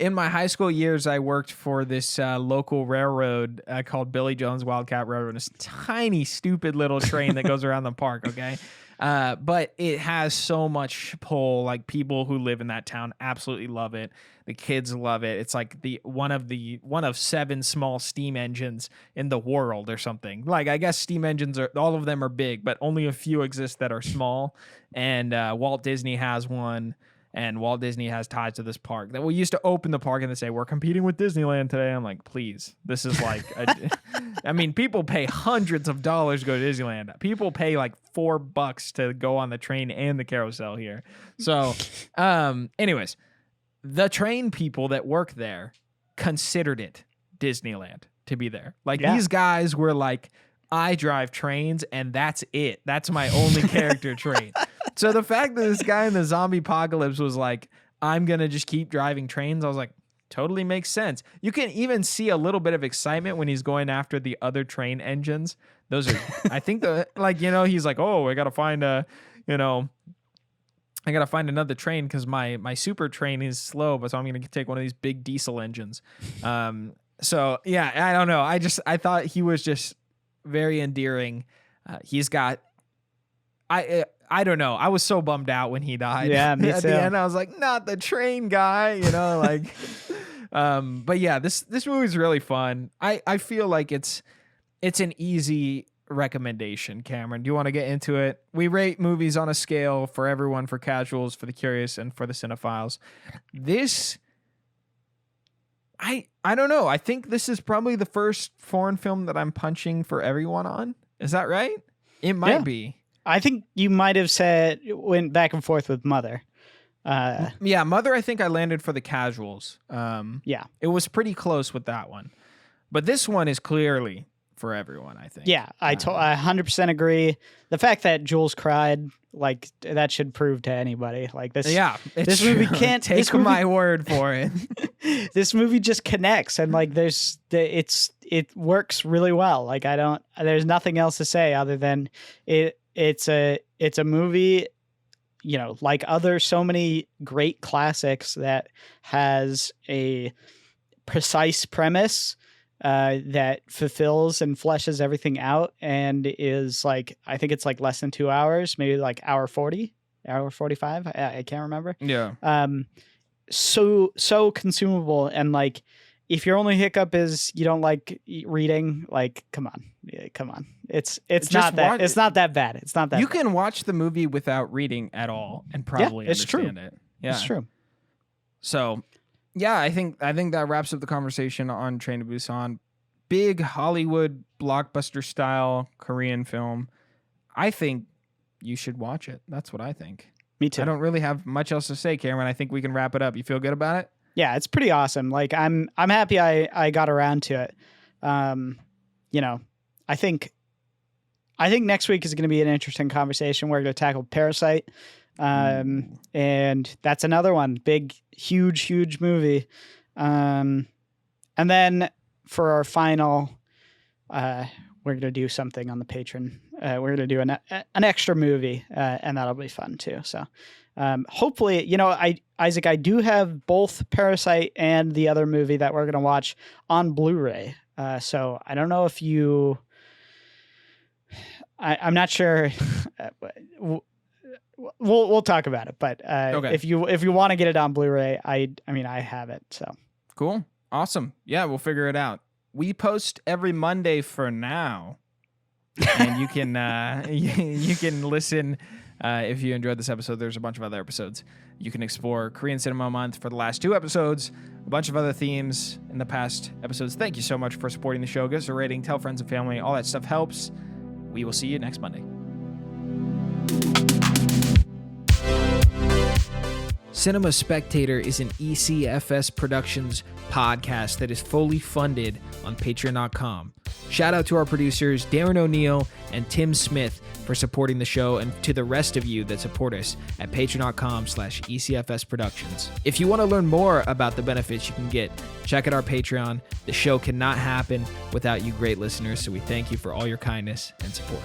In my high school years, I worked for this local railroad called Billy Jones Wildcat Railroad. It's a tiny, stupid little train that goes around the park, okay? But it has so much pull. Like, people who live in that town absolutely love it. The kids love it. It's like one of 7 small steam engines in the world or something. Like, I guess steam engines all of them are big, but only a few exist that are small. And Walt Disney has one. And Walt Disney has ties to this park. That we used to open the park and they say, we're competing with Disneyland today. I'm like, please, this is like, I mean, people pay hundreds of dollars to go to Disneyland. People pay like $4 to go on the train and the carousel here. So, anyways, the train people that work there considered it Disneyland to be there. Like, these guys were like, I drive trains and that's it. That's my only character trait. So the fact that this guy in the zombie apocalypse was like, I'm going to just keep driving trains, I was like, totally makes sense. You can even see a little bit of excitement when he's going after the other train engines. Those are, I think, he's like, oh, I got to find another train because my super train is slow, but so I'm going to take one of these big diesel engines. So yeah, I don't know. I thought he was just very endearing. He's got, I don't know. I was so bummed out when he died. Yeah, me At too. the end, I was like, not the train guy, like. But yeah, this movie's really fun. I feel like it's an easy recommendation. Cameron, do you want to get into it? We rate movies on a scale for everyone, for casuals, for the curious, and for the cinephiles. This, I don't know. I think this is probably the first foreign film that I'm punching for everyone on. Is that right? It might be. I think you might have went back and forth with Mother. Yeah, Mother, I think I landed for the casuals. Yeah. It was pretty close with that one. But this one is clearly for everyone, I think. Yeah, I 100% agree. The fact that Jules cried, like, that should prove to anybody. Like, this. Yeah, this movie can't take my word for it. This movie just connects, and like, it works really well. Like, there's nothing else to say other than it's a movie, like so many great classics that has a precise premise that fulfills and fleshes everything out, and is like, I think it's like less than 2 hours, maybe like hour 40, hour 45. I can't remember. Yeah. So consumable, and like, if your only hiccup is you don't like reading, like, come on. It's not that bad. It's not that you bad. can watch the movie without reading at all and probably understand it. Yeah, it's true. So, yeah, I think that wraps up the conversation on Train to Busan. Big Hollywood blockbuster style Korean film. I think you should watch it. That's what I think. Me too. I don't really have much else to say, Cameron. I think we can wrap it up. You feel good about it? Yeah, it's pretty awesome. Like, I'm happy I got around to it. I think next week is going to be an interesting conversation. We're going to tackle Parasite. And that's another one. Big, huge movie. And then for our final, we're going to do something on the Patreon. We're going to do an extra movie, and that'll be fun too. So hopefully, Isaac, I do have both Parasite and the other movie that we're going to watch on Blu-ray. So I don't know if you... I'm not sure. We'll talk about it, but okay. if you want to get it on Blu-ray, I have it. So cool, awesome. Yeah, we'll figure it out. We post every Monday for now, and you can you can listen if you enjoyed this episode. There's a bunch of other episodes. You can explore Korean Cinema Month for the last 2 episodes, a bunch of other themes in the past episodes. Thank you so much for supporting the show. Give us a rating, tell friends and family. All that stuff helps. We will see you next Monday. Cinema Spectator is an ECFS Productions podcast that is fully funded on Patreon.com. Shout out to our producers, Darren O'Neill and Tim Smith, for supporting the show, and to the rest of you that support us at Patreon.com/ECFS Productions. If you want to learn more about the benefits you can get, check out our Patreon. The show cannot happen without you great listeners, so we thank you for all your kindness and support.